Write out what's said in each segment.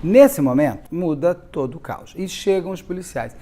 Nesse momento, muda todo o caos. E chegam os policiais.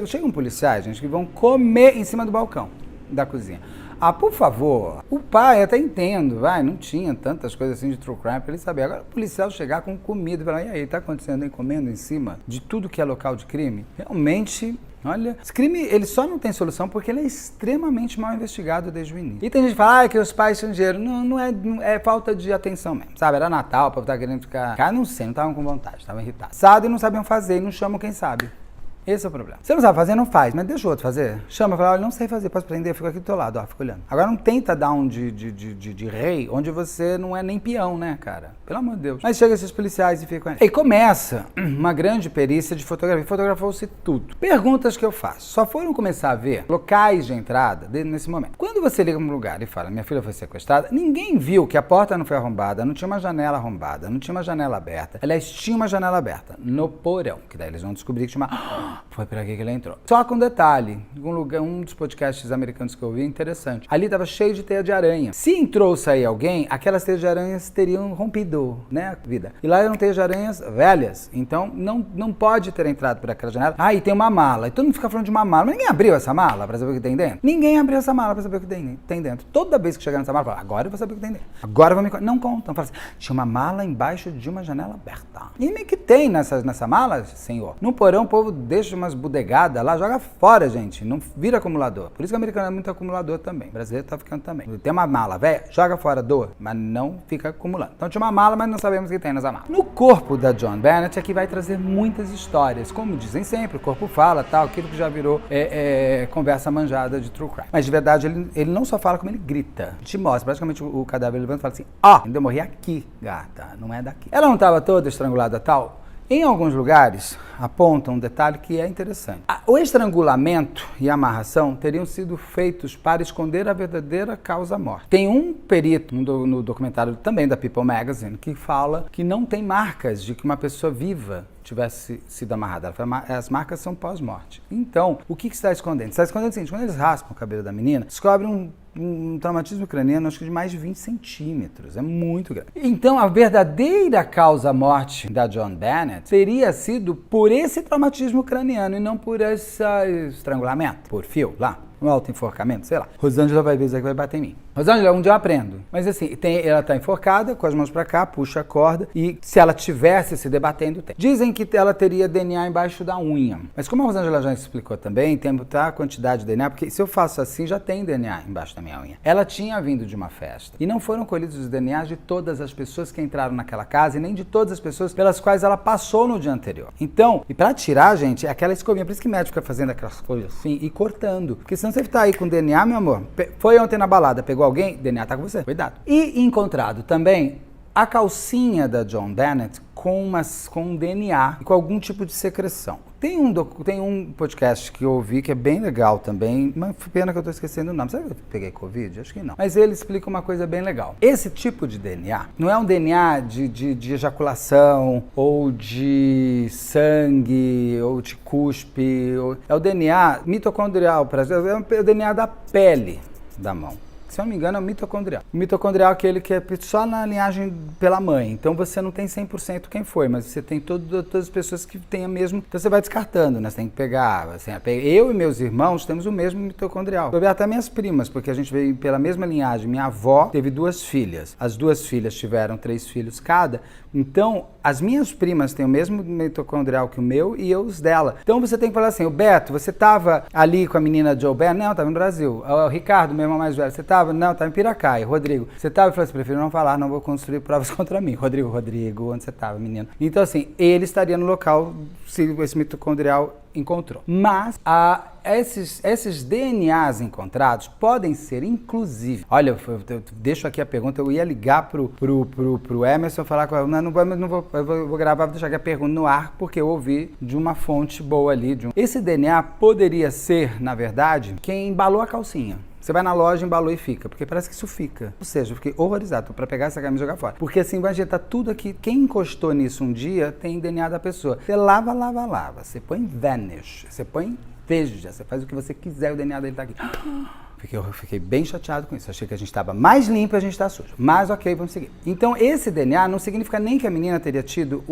Chegam policiais, gente, que vão comer em cima do balcão da cozinha. Ah, por favor, o pai, até entendo, não tinha tantas coisas assim de true crime pra ele saber. Agora o policial chegar com comida e falar, e aí, tá acontecendo aí, comendo em cima de tudo que é local de crime? Realmente, olha, esse crime, ele só não tem solução porque ele é extremamente mal investigado desde o início. E tem gente que fala, que os pais tinham dinheiro. Não é falta de atenção mesmo, sabe? Era Natal, o povo tava querendo ficar... Cara, não sei, não estavam com vontade, estavam irritados. Sabe, não sabiam fazer, não chamam quem sabe. Esse é o problema. Você não sabe fazer, não faz, mas deixa o outro fazer. Chama, fala, olha, não sei fazer, posso prender? Fico aqui do teu lado, ó, fico olhando. Agora não tenta dar um de rei, onde você não é nem peão, né, cara? Pelo amor de Deus. Mas chega esses policiais e ficam... E começa uma grande perícia de fotografia. Fotografou-se tudo. Perguntas que eu faço. Só foram começar a ver locais de entrada nesse momento. Quando você liga para um lugar e fala, minha filha foi sequestrada, ninguém viu que a porta não foi arrombada, não tinha uma janela arrombada, não tinha uma janela aberta. Aliás, tinha uma janela aberta no porão, que daí eles vão descobrir que tinha uma... Foi por aqui que ele entrou. Só com um detalhe, um dos podcasts americanos que eu vi, interessante. Ali tava cheio de teia de aranha. Se entrou ou sair alguém, aquelas teias de aranhas teriam rompido, né, vida. E lá eram teias de aranhas velhas, então não pode ter entrado por aquela janela. Ah, e tem uma mala. E todo mundo fica falando de uma mala. Mas ninguém abriu essa mala pra saber o que tem dentro? Ninguém abriu essa mala pra saber o que tem dentro. Toda vez que chegar nessa mala, fala, agora eu vou saber o que tem dentro. Agora eu vou me... Não contam. Fala assim, tinha uma mala embaixo de uma janela aberta. E nem que tem nessa mala, senhor? No porão o povo deixa umas budegadas lá, joga fora, gente. Não vira acumulador. Por isso que o americano é muito acumulador também. O brasileiro tá ficando também. Tem uma mala, velho, joga fora, doa, mas não fica acumulando. Então tinha uma mala, mas não sabemos o que tem nessa mala. No corpo da Joan Bennett aqui vai trazer muitas histórias. Como dizem sempre, o corpo fala, tal, aquilo que já virou conversa manjada de true crime. Mas de verdade, ele não só fala como ele grita. Te mostra, praticamente o cadáver levanta e fala assim, ainda eu morri aqui, gata, não é daqui. Ela não estava toda estrangulada tal? Em alguns lugares, apontam um detalhe que é interessante. O estrangulamento e a amarração teriam sido feitos para esconder a verdadeira causa-morte. Tem um perito no documentário também da People Magazine que fala que não tem marcas de que uma pessoa viva tivesse sido amarrada. As marcas são pós-morte. Então, o que está escondendo? Está escondendo o seguinte, quando eles raspam o cabelo da menina, descobrem um traumatismo craniano, acho que de mais de 20 centímetros. É muito grande. Então, a verdadeira causa-morte da Joan Bennett teria sido por esse traumatismo craniano e não por esse estrangulamento, por fio lá. Um auto-enforcamento, sei lá. Rosângela vai ver isso aqui, vai bater em mim. Rosângela, um dia eu aprendo. Mas assim, ela tá enforcada, com as mãos pra cá, puxa a corda, e se ela tivesse se debatendo, tem. Dizem que ela teria DNA embaixo da unha. Mas como a Rosângela já explicou também, tem a quantidade de DNA, porque se eu faço assim, já tem DNA embaixo da minha unha. Ela tinha vindo de uma festa. E não foram colhidos os DNAs de todas as pessoas que entraram naquela casa, e nem de todas as pessoas pelas quais ela passou no dia anterior. Então, e pra tirar, gente, é aquela escovinha. Por isso que o médico fica fazendo aquelas coisas assim e cortando. Porque senão você tá aí com DNA, meu amor, foi ontem na balada, pegou alguém, DNA tá com você, cuidado. E encontrado também a calcinha da Joan Bennett com um DNA e com algum tipo de secreção. Tem um podcast que eu ouvi que é bem legal também, mas pena que eu tô esquecendo o nome. Sabe que eu peguei Covid? Acho que não. Mas ele explica uma coisa bem legal. Esse tipo de DNA não é um DNA de ejaculação, ou de sangue, ou de cuspe. É o DNA mitocondrial, é o DNA da pele da mão. Se eu não me engano, é o mitocondrial. O mitocondrial é aquele que é só na linhagem pela mãe. Então você não tem 100% quem foi, mas você tem todas as pessoas que têm a mesma. Então você vai descartando, né? Você tem que pegar. Assim, eu e meus irmãos temos o mesmo mitocondrial. Eu vi até minhas primas, porque a gente veio pela mesma linhagem. Minha avó teve 2 filhas. As 2 filhas tiveram 3 filhos cada. Então, as minhas primas têm o mesmo mitocondrial que o meu e eu os dela. Então você tem que falar assim, o Beto, você estava ali com a menina Joe Bennett? Não, estava no Brasil. O Ricardo, meu irmão mais velho, você estava? Não, estava em Piracaia. Rodrigo, você estava? Eu falei assim, prefiro não falar, não vou construir provas contra mim. Rodrigo, onde você estava, menino? Então assim, ele estaria no local se esse mitocondrial encontrou. Mas esses DNAs encontrados podem ser, inclusive... Olha, eu deixo aqui a pergunta, eu ia ligar pro Emerson e falar com ela, não vou, eu vou gravar, vou deixar aqui a pergunta no ar, porque eu ouvi de uma fonte boa ali. Esse DNA poderia ser, na verdade, quem embalou a calcinha. Você vai na loja, embalou e fica, porque parece que isso fica. Ou seja, eu fiquei horrorizado pra pegar essa camisa e jogar fora. Porque assim, vai tá tudo aqui. Quem encostou nisso um dia tem DNA da pessoa. Você lava. Você põe vanish, você põe veja, você faz o que você quiser, o DNA dele tá aqui. porque eu fiquei bem chateado com isso. Achei que a gente estava mais limpo e a gente está sujo. Mas ok, vamos seguir. Então esse DNA não significa nem que a menina teria tido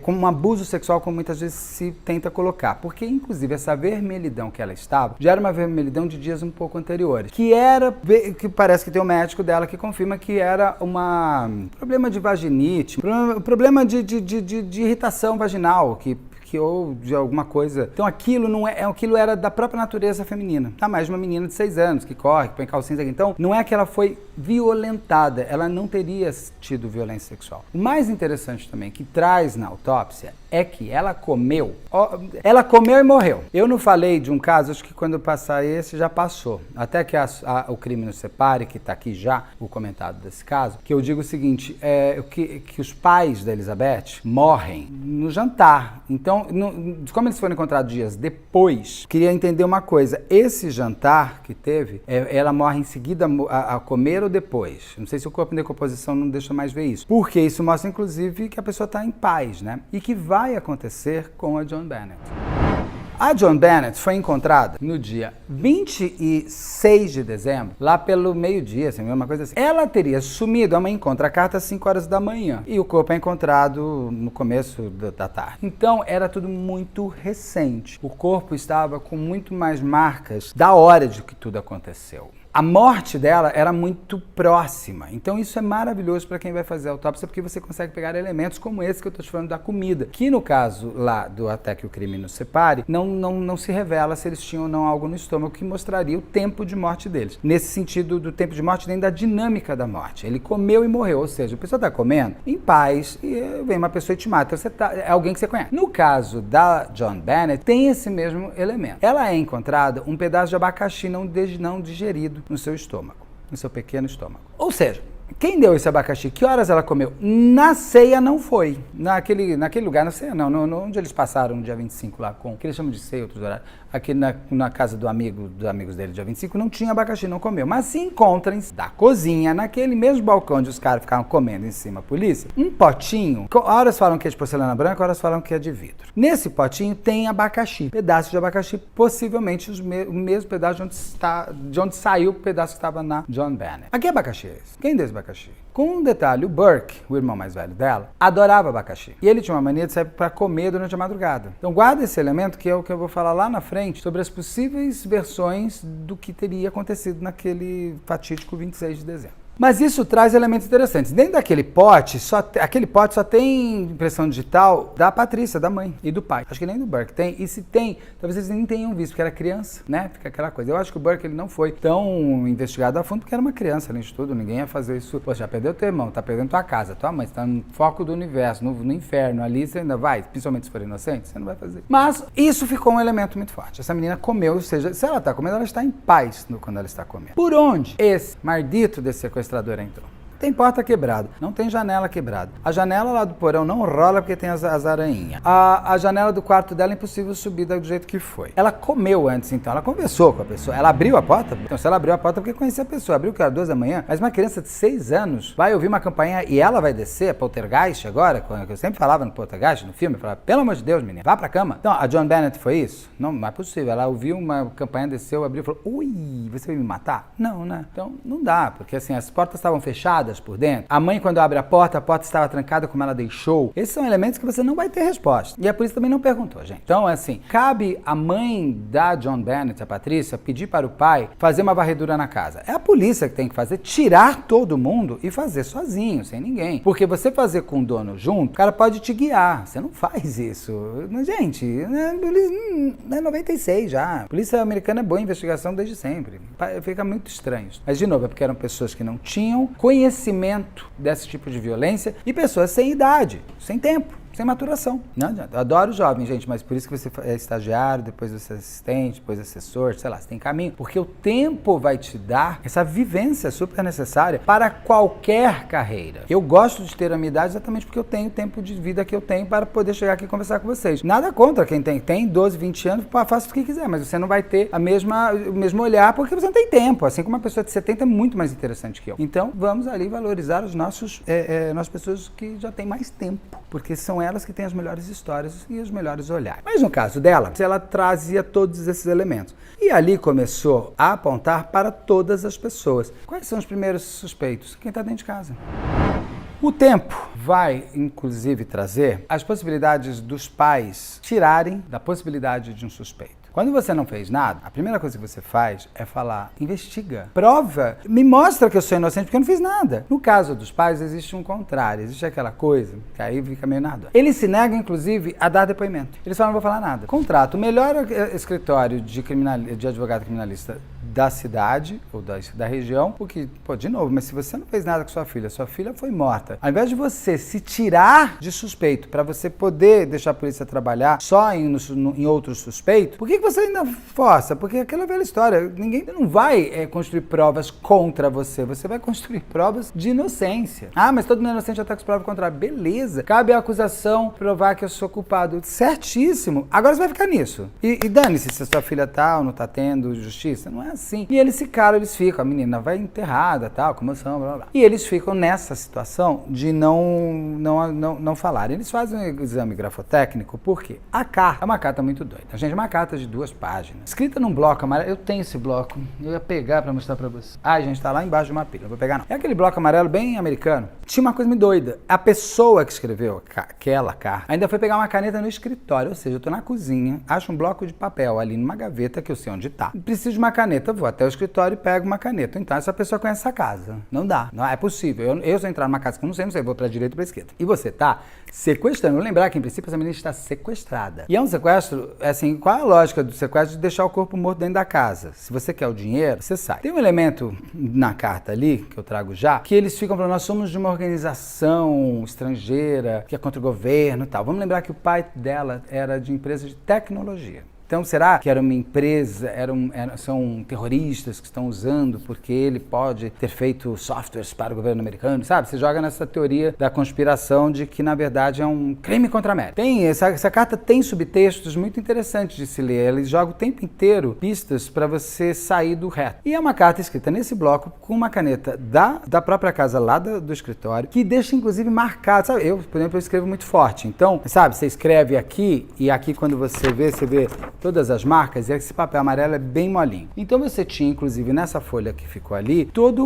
como um abuso sexual, como muitas vezes se tenta colocar. Porque inclusive essa vermelhidão que ela estava, já era uma vermelhidão de dias um pouco anteriores. Que parece que tem um médico dela que confirma que era um problema de vaginite, problema de irritação vaginal, ou de alguma coisa. Então aquilo era da própria natureza feminina. Tá mais de uma menina de 6 anos, que corre, que põe calcinha aqui. Então não é que ela foi violentada, ela não teria tido violência sexual. O mais interessante também, que traz na autópsia, é que ela comeu e morreu. Eu não falei de um caso, acho que quando eu passar esse já passou. Até que o crime nos separe, que está aqui já o comentário desse caso, que eu digo o seguinte, que os pais da Elizabeth morrem no jantar. Então, como eles foram encontrados dias depois, queria entender uma coisa. Esse jantar que teve, ela morre em seguida a comer ou depois? Não sei se o corpo em decomposição não deixa mais ver isso. Porque isso mostra, inclusive, que a pessoa está em paz, né? E que vai acontecer com a Joan Bennett. A Joan Bennett foi encontrada no dia 26 de dezembro, lá pelo meio-dia, assim, uma coisa assim. Ela teria sumido, a mãe encontra a carta às 5 horas da manhã e o corpo é encontrado no começo da tarde. Então era tudo muito recente. O corpo estava com muito mais marcas da hora de que tudo aconteceu. A morte dela era muito próxima, então isso é maravilhoso para quem vai fazer a autópsia, porque você consegue pegar elementos como esse que eu estou te falando da comida, que no caso lá do Até que o Crime nos Separe, não se revela se eles tinham ou não algo no estômago que mostraria o tempo de morte deles. Nesse sentido do tempo de morte, nem da dinâmica da morte. Ele comeu e morreu, ou seja, a pessoa está comendo em paz e vem uma pessoa e te mata, é alguém que você conhece. No caso da Joan Bennett, tem esse mesmo elemento. Ela é encontrada um pedaço de abacaxi não digerido no seu estômago, no seu pequeno estômago. Ou seja, quem deu esse abacaxi? Que horas ela comeu? Na ceia não foi. Naquele lugar, na ceia não, onde eles passaram no dia 25 lá que eles chamam de ceia, outros horários. Aqui na casa dos amigos dele, dia 25, não tinha abacaxi, não comeu. Mas se encontram da cozinha, naquele mesmo balcão onde os caras ficavam comendo em cima, a polícia, um potinho, horas falam que é de porcelana branca, horas falam que é de vidro. Nesse potinho tem abacaxi, pedaço de abacaxi, possivelmente o mesmo pedaço de onde saiu o pedaço que estava na Joan Bennett. A que abacaxi é esse? Quem deu esse abacaxi? Com um detalhe, o Burke, o irmão mais velho dela, adorava abacaxi. E ele tinha uma mania de sair para comer durante a madrugada. Então guarda esse elemento, que é o que eu vou falar lá na frente, sobre as possíveis versões do que teria acontecido naquele fatídico 26 de dezembro. Mas isso traz elementos interessantes. Dentro daquele pote, aquele pote só tem impressão digital da Patrícia, da mãe e do pai. Acho que nem do Burke tem. E se tem, talvez eles nem tenham visto, porque era criança, né? Fica aquela coisa. Eu acho que o Burke ele não foi tão investigado a fundo, porque era uma criança, além de tudo. Ninguém ia fazer isso. Pô, já perdeu teu irmão, tá perdendo tua casa, tua mãe, você tá no foco do universo, no inferno. Ali você ainda vai, principalmente se for inocente, você não vai fazer. Mas isso ficou um elemento muito forte. Essa menina comeu, ou seja, se ela tá comendo, ela está em paz quando ela está comendo. Por onde esse maldito desse sequestrador entrou? Tem porta quebrada, não tem janela quebrada. A janela lá do porão não rola porque tem as aranhinhas. A janela do quarto dela é impossível subir do jeito que foi. Ela comeu antes, então. Ela conversou com a pessoa. Ela abriu a porta? Então, se ela abriu a porta, é porque conhecia a pessoa. Abriu que era 2 da manhã. Mas uma criança de 6 anos vai ouvir uma campainha e ela vai descer, a poltergeist agora, que eu sempre falava no poltergeist, no filme, eu falava, pelo amor de Deus, menina, vá pra cama. Então, a Joan Bennett foi isso? Não é possível. Ela ouviu uma campainha, desceu, abriu e falou, ui, você vai me matar? Não, né? Então, não dá, porque assim, as portas estavam fechadas por dentro. A mãe, quando abre a porta estava trancada como ela deixou. Esses são elementos que você não vai ter resposta. E a polícia também não perguntou, gente. Então, assim, cabe a mãe da Joan Bennett, a Patrícia, pedir para o pai fazer uma varredura na casa. É a polícia que tem que fazer, tirar todo mundo e fazer sozinho, sem ninguém. Porque você fazer com o dono junto, o cara pode te guiar. Você não faz isso. Mas, gente, é 96 já. A polícia americana é boa em investigação desde sempre. Fica muito estranho. Mas, de novo, é porque eram pessoas que não tinham conhecimento desse tipo de violência e pessoas sem idade, sem tempo, sem maturação. Não adianta. Eu adoro jovem, gente, mas por isso que você é estagiário, depois você é assistente, depois assessor, sei lá, você tem caminho. Porque o tempo vai te dar essa vivência super necessária para qualquer carreira. Eu gosto de ter a minha idade exatamente porque eu tenho o tempo de vida que eu tenho para poder chegar aqui e conversar com vocês. Nada contra quem tem 12, 20 anos, faça o que quiser, mas você não vai ter o mesmo olhar porque você não tem tempo. Assim como uma pessoa de 70 é muito mais interessante que eu. Então, vamos ali valorizar as nossas pessoas que já têm mais tempo, porque são elas que têm as melhores histórias e os melhores olhares. Mas no caso dela, ela trazia todos esses elementos. E ali começou a apontar para todas as pessoas. Quais são os primeiros suspeitos? Quem está dentro de casa. O tempo vai, inclusive, trazer as possibilidades dos pais tirarem da possibilidade de um suspeito. Quando você não fez nada, a primeira coisa que você faz é falar, investiga, prova, me mostra que eu sou inocente porque eu não fiz nada. No caso dos pais, existe um contrário, existe aquela coisa que aí fica meio nada. Eles se negam, inclusive, a dar depoimento. Eles falam, não vou falar nada. Contrato o melhor escritório de advogado criminalista da cidade ou da região, porque, de novo, mas se você não fez nada com sua filha foi morta. Ao invés de você se tirar de suspeito para você poder deixar a polícia trabalhar só em outros suspeitos, por que você ainda força? Porque aquela velha história, ninguém não vai construir provas contra você, você vai construir provas de inocência. Ah, mas todo mundo é inocente até com as provas contrárias. Beleza, cabe à acusação provar que eu sou culpado. Certíssimo. Agora você vai ficar nisso. E dane-se se a sua filha tá ou não tá tendo justiça. Não é assim. E eles ficam, a menina vai enterrada, tal, comoção, blá, blá. E eles ficam nessa situação de não falar. Eles fazem um exame grafotécnico porque a carta é uma carta muito doida. Gente, é uma carta de 2 páginas, escrita num bloco amarelo. Eu tenho esse bloco, eu ia pegar pra mostrar pra você. Ai, gente, tá lá embaixo de uma pilha, não vou pegar não. É aquele bloco amarelo bem americano. Tinha uma coisa meio doida. A pessoa que escreveu aquela carta ainda foi pegar uma caneta no escritório, ou seja, eu tô na cozinha, acho um bloco de papel ali numa gaveta que eu sei onde tá. Preciso de uma caneta, vou até o escritório e pego uma caneta. Então essa pessoa conhece essa casa. Não dá, não é possível. Eu se eu entrar numa casa que eu não sei, vou pra direita ou pra esquerda. E você tá sequestrando. Vou lembrar que, em princípio, essa menina está sequestrada. E é um sequestro, assim, qual é a lógica do sequestro? De deixar o corpo morto dentro da casa. Se você quer o dinheiro, você sai. Tem um elemento na carta ali, que eu trago já, que eles ficam falando, nós somos de uma organização estrangeira, que é contra o governo e tal. Vamos lembrar que o pai dela era de empresa de tecnologia. Então, será que era uma empresa, são terroristas que estão usando porque ele pode ter feito softwares para o governo americano, sabe? Você joga nessa teoria da conspiração de que, na verdade, é um crime contra a América. Essa carta tem subtextos muito interessantes de se ler. Eles jogam o tempo inteiro pistas para você sair do reto. E é uma carta escrita nesse bloco com uma caneta da própria casa lá do escritório, que deixa, inclusive, marcado. Sabe? Eu, por exemplo, eu escrevo muito forte. Então, sabe, você escreve aqui e aqui quando você vê todas as marcas, e esse papel amarelo é bem molinho. Então você tinha, inclusive, nessa folha que ficou ali, toda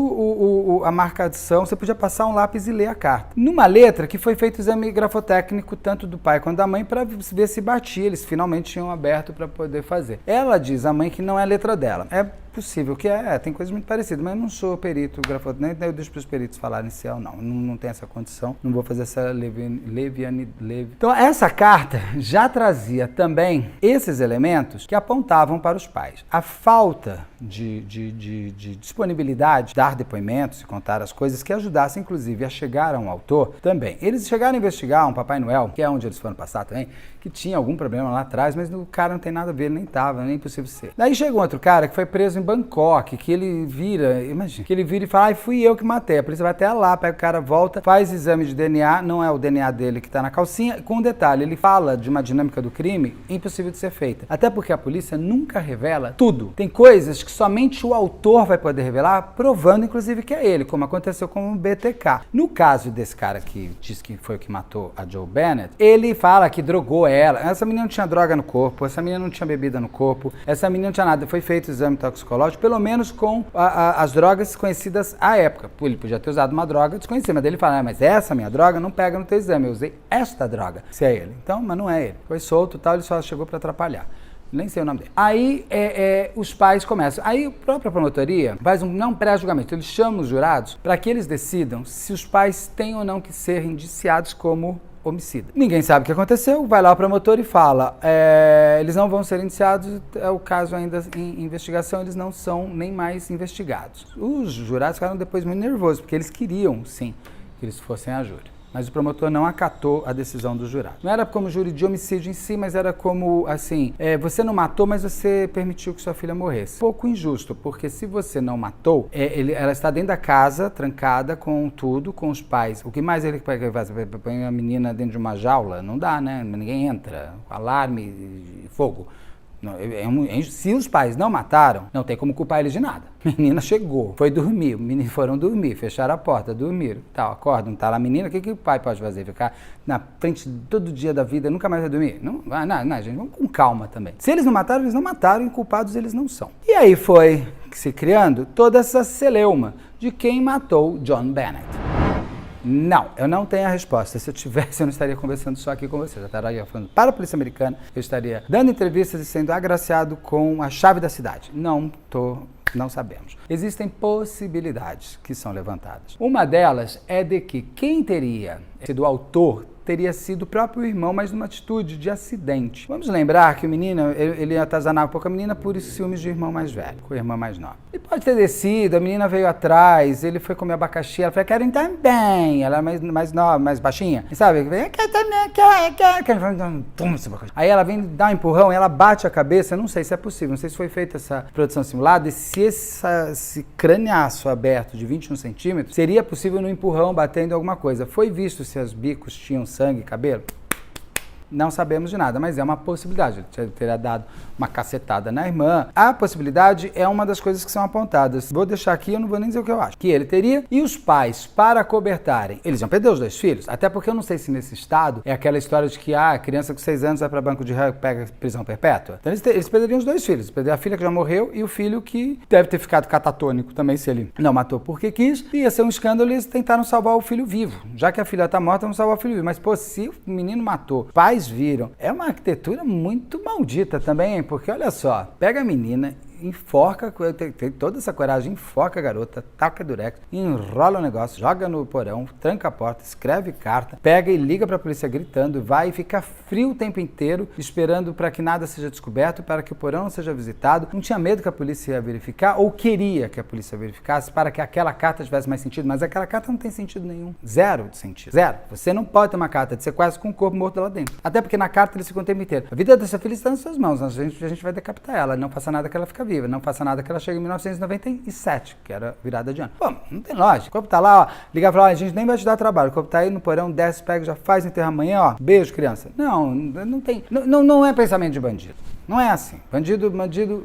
a marcação, você podia passar um lápis e ler a carta. Numa letra que foi feito o exame grafotécnico, tanto do pai quanto da mãe, para ver se batia. Eles finalmente tinham aberto para poder fazer. Ela diz, a mãe, que não é a letra dela. É possível que tem coisas muito parecidas, mas eu não sou perito grafotécnico, nem eu deixo para os peritos falarem se é ou não. Não tem essa condição, não vou fazer essa levianidade. Então, essa carta já trazia também esses elementos que apontavam para os pais. A falta de disponibilidade, dar depoimentos e contar as coisas que ajudassem, inclusive, a chegar a um autor também. Eles chegaram a investigar um Papai Noel, que é onde eles foram passar também, que tinha algum problema lá atrás, mas o cara não tem nada a ver, ele nem estava, nem possível ser. Daí chegou outro cara que foi preso em Bangkok, que ele vira, imagina, que ele vira e fala, fui eu que matei. A polícia vai até lá, pega o cara, volta, faz exame de DNA, não é o DNA dele que está na calcinha, com um detalhe, ele fala de uma dinâmica do crime impossível de ser feita. Até porque a polícia nunca revela tudo. Tem coisas que somente o autor vai poder revelar, provando, inclusive, que é ele, como aconteceu com o BTK. No caso desse cara que diz que foi o que matou a Joe Bennett, ele fala que drogou ela. Essa menina não tinha droga no corpo, essa menina não tinha bebida no corpo, essa menina não tinha nada. Foi feito o exame toxicológico, pelo menos com as drogas conhecidas à época. Ele podia ter usado uma droga desconhecida, mas ele fala, mas essa minha droga não pega no teu exame, eu usei esta droga. Se é ele. Então, mas não é ele. Foi solto e tal, ele só chegou para atrapalhar. Nem sei o nome dele. Aí os pais começam. Aí a própria promotoria faz um pré-julgamento. Eles chamam os jurados para que eles decidam se os pais têm ou não que ser indiciados como homicida. Ninguém sabe o que aconteceu, vai lá o promotor e fala, eles não vão ser indiciados, é o caso ainda em investigação, eles não são nem mais investigados. Os jurados ficaram depois muito nervosos, porque eles queriam, sim, que eles fossem a júri. Mas o promotor não acatou a decisão do jurado. Não era como júri de homicídio em si, mas era como, assim, você não matou, mas você permitiu que sua filha morresse. Pouco injusto, porque se você não matou, ela está dentro da casa, trancada, com tudo, com os pais. O que mais ele faz? Põe a menina dentro de uma jaula? Não dá, né? Ninguém entra. Alarme, fogo. Se os pais não mataram, não tem como culpar eles de nada. A menina chegou, foi dormir, foram dormir, fecharam a porta, dormiram, tal, acordam, tá lá a menina, o que o pai pode fazer? Ficar na frente todo dia da vida, nunca mais vai dormir? Não, gente, vamos com calma também. Se eles não mataram, eles não mataram, e culpados eles não são. E aí foi se criando toda essa celeuma de quem matou John Bennett. Não, eu não tenho a resposta. Se eu tivesse, eu não estaria conversando só aqui com você. Eu já estaria falando para a Polícia Americana, eu estaria dando entrevistas e sendo agraciado com a chave da cidade. Não sabemos. Existem possibilidades que são levantadas. Uma delas é de que quem teria sido o autor teria sido o próprio irmão, mas numa atitude de acidente. Vamos lembrar que o menino, ele atazanava um pouco a menina por ciúmes de irmão mais velho, com a irmã mais nova. Ele pode ter descido, a menina veio atrás, ele foi comer abacaxi, ela falou, quero também. Ela é mais nova, mais baixinha. E sabe, quero também, quero. Aí ela vem dar um empurrão, ela bate a cabeça, não sei se é possível, não sei se foi feita essa produção simulada, e se esse craniaço aberto de 21 centímetros, seria possível no empurrão batendo alguma coisa. Foi visto se os bicos tinham sangue e cabelo? Não sabemos de nada, mas é uma possibilidade. Ele teria dado uma cacetada na irmã. A possibilidade é uma das coisas que são apontadas. Vou deixar aqui, eu não vou nem dizer o que eu acho. Que ele teria, e os pais, para cobertarem, eles iam perder os 2 filhos. Até porque eu não sei se nesse estado é aquela história de que a criança com 6 anos vai para banco de réu e pega prisão perpétua. Então eles perderiam os 2 filhos. Eles perderiam a filha que já morreu e o filho que deve ter ficado catatônico também, se ele não matou porque quis. Ia ser um escândalo e eles tentaram salvar o filho vivo. Já que a filha está morta, vamos salvar o filho vivo. Mas, pô, se o menino matou, pais viram. É uma arquitetura muito maldita também, porque olha só, pega a menina, enforca, tem toda essa coragem, enforca a garota, taca durex, enrola o negócio, joga no porão, tranca a porta, escreve carta, pega e liga para a polícia gritando, vai e fica frio o tempo inteiro, esperando para que nada seja descoberto, para que o porão não seja visitado. Não tinha medo que a polícia ia verificar, ou queria que a polícia verificasse para que aquela carta tivesse mais sentido, mas aquela carta não tem sentido nenhum. Zero de sentido. Zero. Você não pode ter uma carta de sequestro com um corpo morto lá dentro. Até porque na carta eles ficam o tempo inteiro. A vida dessa filha está nas suas mãos, a gente vai decapitar ela, não faça nada que ela fica viva, não faça nada que ela chegue em 1997, que era virada de ano. Pô, não tem lógica. O corpo tá lá, ó, liga e fala, ó, a gente nem vai te dar trabalho, o corpo tá aí no porão, desce, pega, já faz, enterra amanhã, ó, beijo, criança. Não tem, não é pensamento de bandido. Não é assim. Bandido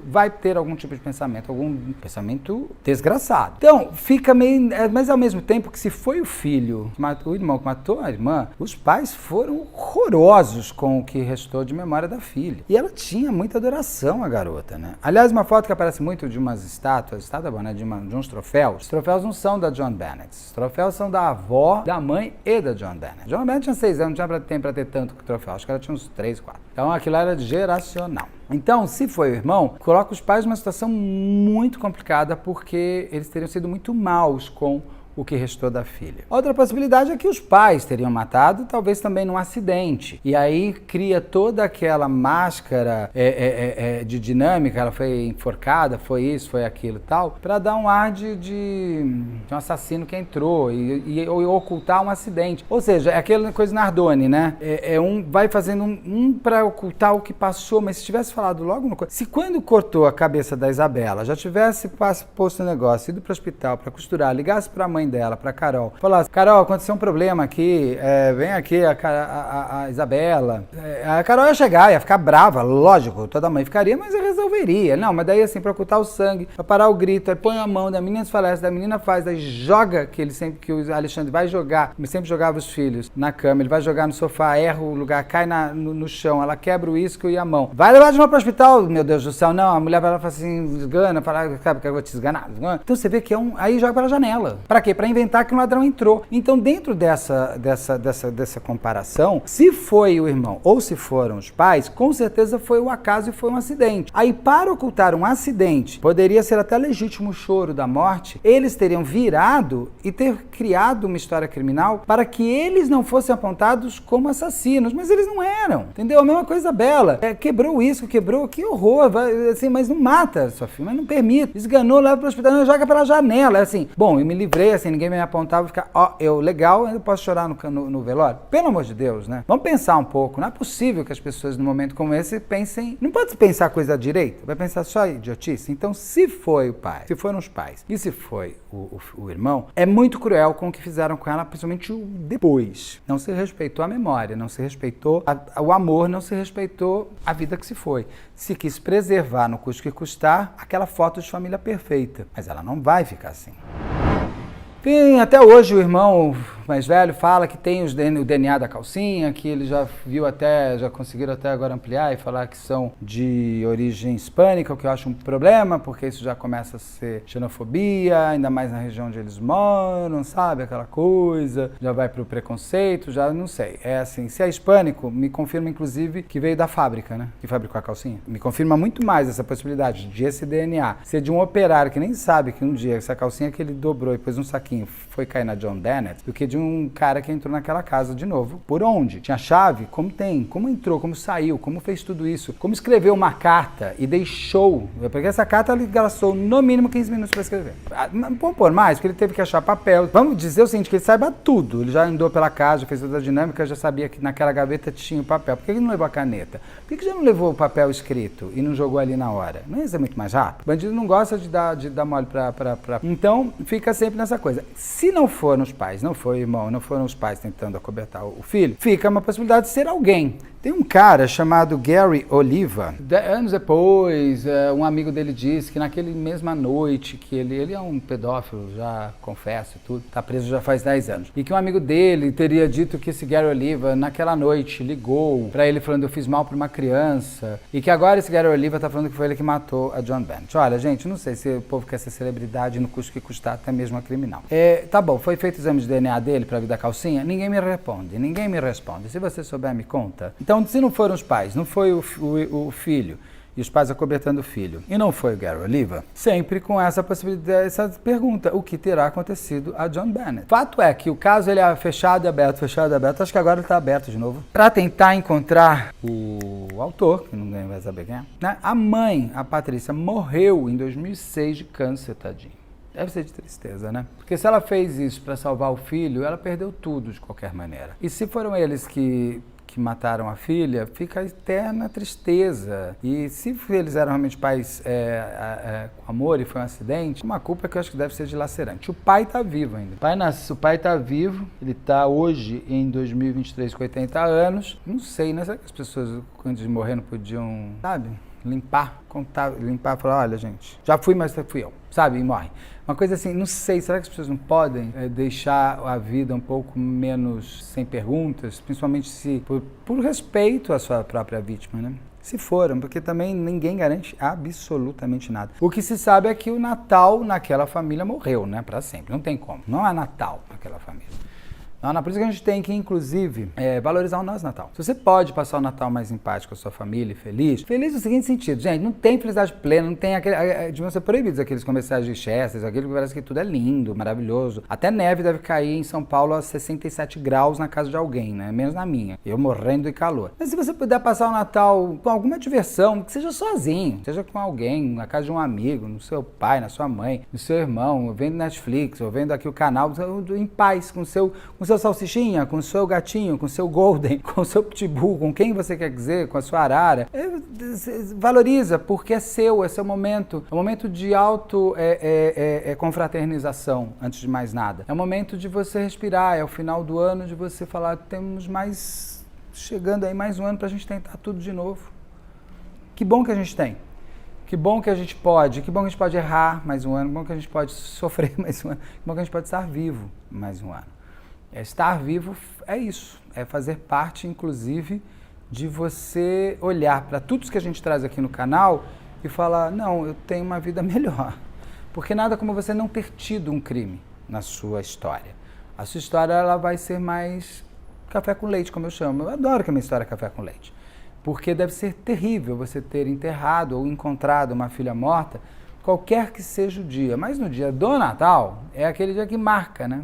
vai ter algum tipo de pensamento, algum pensamento desgraçado. Então, fica meio... Mas ao mesmo tempo que se foi o filho, o irmão que matou a irmã, os pais foram horrorosos com o que restou de memória da filha. E ela tinha muita adoração, a garota, né? Aliás, uma foto que aparece muito de umas estátuas, né? De uns troféus. Os troféus não são da John Bennett. Os troféus são da avó, da mãe e da John Bennett. John Bennett tinha 6 anos, não tinha tempo para ter tanto troféu. Acho que ela tinha uns 3, 4. Então, aquilo era geracional. Então, se foi o irmão, coloca os pais numa situação muito complicada porque eles teriam sido muito maus com o que restou da filha. Outra possibilidade é que os pais teriam matado, talvez também num acidente. E aí cria toda aquela máscara de dinâmica, ela foi enforcada, foi isso, foi aquilo e tal, para dar um ar de um assassino que entrou e ocultar um acidente. Ou seja, é aquela coisa Nardone, né? Vai fazendo um para ocultar o que passou, mas se tivesse falado logo no... Se quando cortou a cabeça da Isabela, já tivesse posto o negócio, ido para o hospital para costurar, ligasse para a mãe dela, pra Carol, falasse, Carol, aconteceu um problema aqui, vem aqui a Isabela. A Carol ia chegar, ia ficar brava, lógico, toda mãe ficaria, mas resolveria. Não, mas daí assim, pra ocultar o sangue, pra parar o grito, aí põe a mão, da menina desfalece, da menina faz, aí joga, que o Alexandre vai jogar, ele sempre jogava os filhos na cama, ele vai jogar no sofá, erra o lugar, cai no chão, ela quebra o isco e a mão. Vai levar de novo pro hospital, meu Deus do céu, não, a mulher vai lá e fala assim, esgana, fala, sabe que eu vou te esganar. Então você vê que aí joga pela janela. Pra quê? Para inventar que um ladrão entrou. Então, dentro dessa comparação, se foi o irmão ou se foram os pais, com certeza foi o acaso e foi um acidente. Aí, para ocultar um acidente, poderia ser até legítimo o choro da morte, eles teriam virado e ter criado uma história criminal para que eles não fossem apontados como assassinos, mas eles não eram, entendeu? A mesma coisa Bela, quebrou isso, quebrou, que horror, assim, mas não mata sua filha, mas não permite, esganou, leva para o hospital, não, joga pela janela, assim, bom, eu me livrei, assim, ninguém me apontava e ficava, legal, eu posso chorar no velório? Pelo amor de Deus, né? Vamos pensar um pouco. Não é possível que as pessoas, num momento como esse, pensem... Não pode pensar coisa direita, vai pensar só idiotice. Então, se foi o pai, se foram os pais e se foi o irmão, é muito cruel com o que fizeram com ela, principalmente o depois. Não se respeitou a memória, não se respeitou o amor, não se respeitou a vida que se foi. Se quis preservar, no custo que custar, aquela foto de família perfeita. Mas ela não vai ficar assim. Enfim, até hoje o irmão mais velho fala que tem o DNA da calcinha, que ele já viu já conseguiram até agora ampliar e falar que são de origem hispânica, o que eu acho um problema, porque isso já começa a ser xenofobia, ainda mais na região onde eles moram, sabe? Aquela coisa, já vai pro preconceito, já não sei. É assim, se é hispânico, me confirma inclusive que veio da fábrica, né? Que fabricou a calcinha. Me confirma muito mais essa possibilidade de esse DNA ser de um operário que nem sabe que um dia essa calcinha que ele dobrou e pôs um saquinho foi cair na John Bennett, do que de um cara que entrou naquela casa de novo. Por onde? Tinha chave? Como tem? Como entrou? Como saiu? Como fez tudo isso? Como escreveu uma carta e deixou? Porque essa carta ele gastou no mínimo 15 minutos para escrever. Vamos pôr mais, porque ele teve que achar papel. Vamos dizer o seguinte, que ele saiba tudo. Ele já andou pela casa, fez toda a dinâmica, já sabia que naquela gaveta tinha o papel. Por que ele não levou a caneta? Por que já não levou o papel escrito e não jogou ali na hora? Não ia ser muito mais rápido? O bandido não gosta de dar mole pra... Então, fica sempre nessa coisa. Se não foram os pais, não foi o irmão, não foram os pais tentando acobertar o filho, fica uma possibilidade de ser alguém. Tem um cara chamado Gary Oliva, anos depois, um amigo dele disse que naquele mesma noite, que ele é um pedófilo, já confesso tudo, tá preso já faz 10 anos, e que um amigo dele teria dito que esse Gary Oliva, naquela noite, ligou pra ele falando eu fiz mal pra uma criança, e que agora esse Gary Oliva tá falando que foi ele que matou a John Bennett. Olha, gente, não sei se o povo quer ser celebridade no custo que custar, até mesmo a criminal. Tá bom, foi feito o exame de DNA dele pra ver da calcinha? Ninguém me responde. Se você souber, me conta. Então, se não foram os pais, não foi o filho, e os pais acobertando o filho, e não foi o Gary Oliva, sempre com essa possibilidade, essa pergunta, o que terá acontecido a John Bennett? Fato é que o caso ele é fechado e aberto, acho que agora ele está aberto de novo, para tentar encontrar o autor, que ninguém vai saber quem é, né? A mãe, a Patrícia, morreu em 2006 de câncer, tadinho. Deve ser de tristeza, né? Porque se ela fez isso para salvar o filho, ela perdeu tudo de qualquer maneira. E se foram eles que mataram a filha, fica a eterna tristeza. E se eles eram realmente pais com amor e foi um acidente, uma culpa que eu acho que deve ser dilacerante. O pai está vivo ainda. O pai está vivo, ele está hoje em 2023 com 80 anos. Não sei, né? Será que as pessoas, antes de morrer, não podiam, sabe, limpar, falar, olha, gente, já fui, mas fui eu, sabe, e morre. Uma coisa assim, não sei, será que as pessoas não podem deixar a vida um pouco menos sem perguntas, principalmente se por respeito à sua própria vítima, né? Se foram, porque também ninguém garante absolutamente nada. O que se sabe é que o Natal naquela família morreu, né, para sempre, não tem como, não há Natal naquela família. Não, por isso que a gente tem que, inclusive, valorizar o nosso Natal. Se você pode passar o Natal mais em paz com a sua família e feliz no seguinte sentido, gente, não tem felicidade plena, não tem deviam ser proibidos aqueles comerciais de Chester, aquele que parece que tudo é lindo, maravilhoso. Até neve deve cair em São Paulo a 67 graus na casa de alguém, né? Menos na minha. Eu morrendo de calor. Mas se você puder passar o Natal com alguma diversão, que seja sozinho, seja com alguém, na casa de um amigo, no seu pai, na sua mãe, no seu irmão, vendo Netflix, ou vendo aqui o canal, em paz, com seu salsichinha, com o seu gatinho, com o seu golden, com o seu pitbull, com quem você quer dizer, com a sua arara. Valoriza, porque é seu momento. É um momento de confraternização, antes de mais nada. É o momento de você respirar, é o final do ano de você falar, chegando aí mais um ano pra gente tentar tudo de novo. Que bom que a gente tem. Que bom que a gente pode errar mais um ano, que bom que a gente pode sofrer mais um ano, que bom que a gente pode estar vivo mais um ano. Estar vivo é isso, é fazer parte, inclusive, de você olhar para tudo que a gente traz aqui no canal e falar, não, eu tenho uma vida melhor. Porque nada como você não ter tido um crime na sua história. A sua história ela vai ser mais café com leite, como eu chamo. Eu adoro que a minha história é café com leite. Porque deve ser terrível você ter enterrado ou encontrado uma filha morta, qualquer que seja o dia. Mas no dia do Natal, é aquele dia que marca, né?